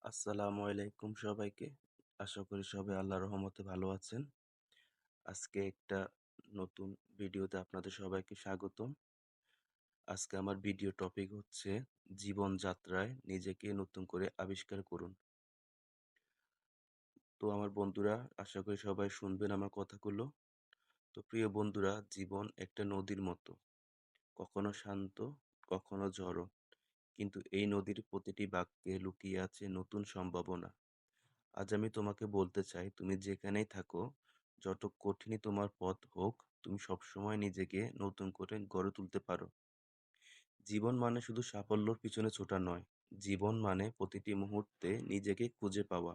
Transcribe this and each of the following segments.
আসসালামু আলাইকুম সবাইকে। আশা করি সবাই আল্লাহর রহমতে ভালো আছেন। আজকে একটা নতুন ভিডিওতে আপনাদের সবাইকে স্বাগতম। আজকে আমার ভিডিও টপিক হচ্ছে জীবনযাত্রায় নিজেকে নতুন করে আবিষ্কার করুন। তো আমার বন্ধুরা, আশা করি সবাই শুনবেন আমার কথাগুলো। তো প্রিয় বন্ধুরা, জীবন একটা নদীর মতো। কখনো শান্ত, কখনো ঝড়ো। কিন্তু এই নদীর প্রতিটি বাঁকে লুকিয়ে আছে নতুন সম্ভাবনা। আজ আমি তোমাকে বলতে চাই, তুমি যেখানেই থাকো, যত কঠিনই তোমার পথ হোক, তুমি সবসময় নিজেকে নতুন করে গড়ে তুলতে পারো। জীবন মানে শুধু সাফল্যর পিছনে ছোটা নয়। জীবন মানে প্রতিটি মুহূর্তে নিজেকে খুঁজে পাওয়া।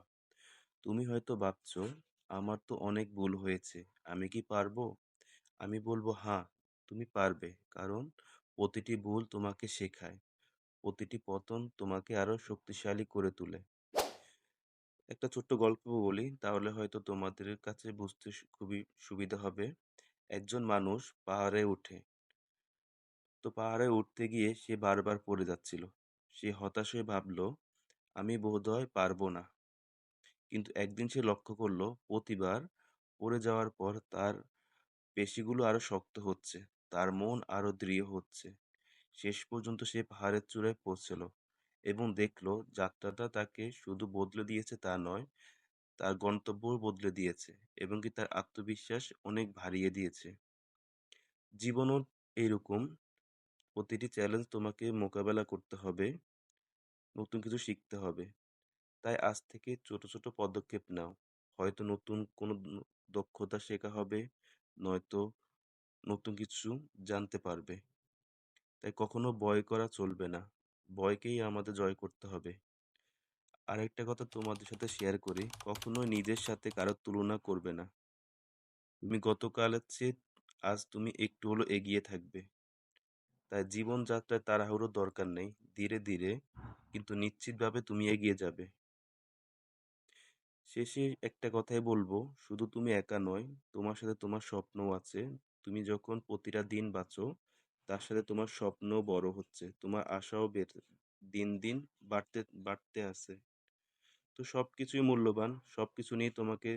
তুমি হয়তো ভাবছো, আমার তো অনেক ভুল হয়েছে, আমি কি পারবো? আমি বলবো হ্যাঁ, তুমি পারবে। কারণ প্রতিটি ভুল তোমাকে শেখায়, প্রতিটি পতন তোমাকে আরো শক্তিশালী করে তোলে। একটা ছোট্ট গল্প বলি, তাহলে হয়তো তোমাদের কাছে বুঝতে খুবই সুবিধা হবে। একজন মানুষ পাহাড়ে ওঠে। তো পাহাড়ে উঠতে গিয়ে সে বারবার পড়ে যাচ্ছিল। সে হতাশ হয়ে ভাবলো, আমি বোধহয় পারবো না। কিন্তু একদিন সে লক্ষ্য করলো, প্রতিবার পড়ে যাওয়ার পর তার পেশিগুলো আরো শক্ত হচ্ছে, তার মন আরো দৃঢ় হচ্ছে। শেষ পর্যন্ত সে পাহাড়ের চূড়ায় পৌঁছলো এবং দেখলো যাত্রাটা তাকে শুধু বদলে দিয়েছে তা নয়, তার গন্তব্যও বদলে দিয়েছে এবং কি তার আত্মবিশ্বাস অনেক বাড়িয়ে দিয়েছে। জীবনও এইরকম, প্রতিটি চ্যালেঞ্জ তোমাকে মোকাবেলা করতে হবে, নতুন কিছু শিখতে হবে। তাই আজ থেকে ছোট ছোট পদক্ষেপ নাও। হয়তো নতুন কোনো দক্ষতা শেখা হবে, নয়তো নতুন কিছু জানতে পারবে। তাই কখনো ভয় করা চলবে না, ভয়কেই আমাদের জয় করতে হবে। আরেকটা কথা তোমাদের সাথে শেয়ার করি, কখনোই নিজের সাথে কারো তুলনা করবে না। তুমি গতকালের চেয়ে আজ তুমি একটু হলেও এগিয়ে থাকবে। তাই জীবনযাত্রায় তাড়াহুড়োর দরকার নেই। ধীরে ধীরে কিন্তু নিশ্চিতভাবে তুমি এগিয়ে যাবে। শেষে একটা কথাই বলবো, শুধু তুমি একা নয়, তোমার সাথে তোমার স্বপ্নও আছে। তুমি যখন প্রতিটা দিন বাঁচো, তার সাথে তোমার স্বপ্নও বড় হচ্ছে। তোমার আশাও দিন দিন বাড়তে বাড়তে আছে। তো সবকিছুই মূল্যবান। সবকিছু নিয়ে তোমাকে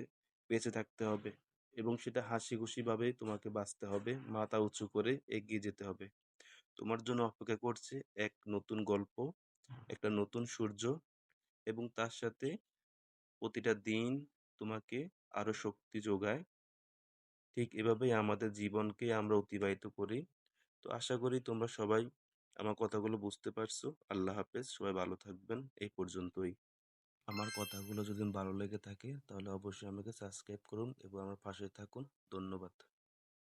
বেঁচে থাকতে হবে এবং সেটা হাসিখুশিভাবেই তোমাকে বাঁচতে হবে। মাথা উঁচু করে এগিয়ে যেতে হবে। তোমার জন্য অপেক্ষা করছে এক নতুন গল্প, একটা নতুন সূর্য এবং তার সাথে প্রতিটা দিন তোমাকে আরো শক্তি যোগায়। ঠিক এভাবেই আমাদের জীবনকে আমরা অতিবাহিত করি। তো আশা করি তোমরা সবাই আমার কথাগুলো বুঝতে পারছো। আল্লাহ হাফেজ। সবাই ভালো থাকবেন। এই পর্যন্তই। আমার কথাগুলো যদি ভালো লেগে থাকে তাহলে অবশ্যই আমাকে সাবস্ক্রাইব করুন এবং আমার পাশে থাকুন। ধন্যবাদ।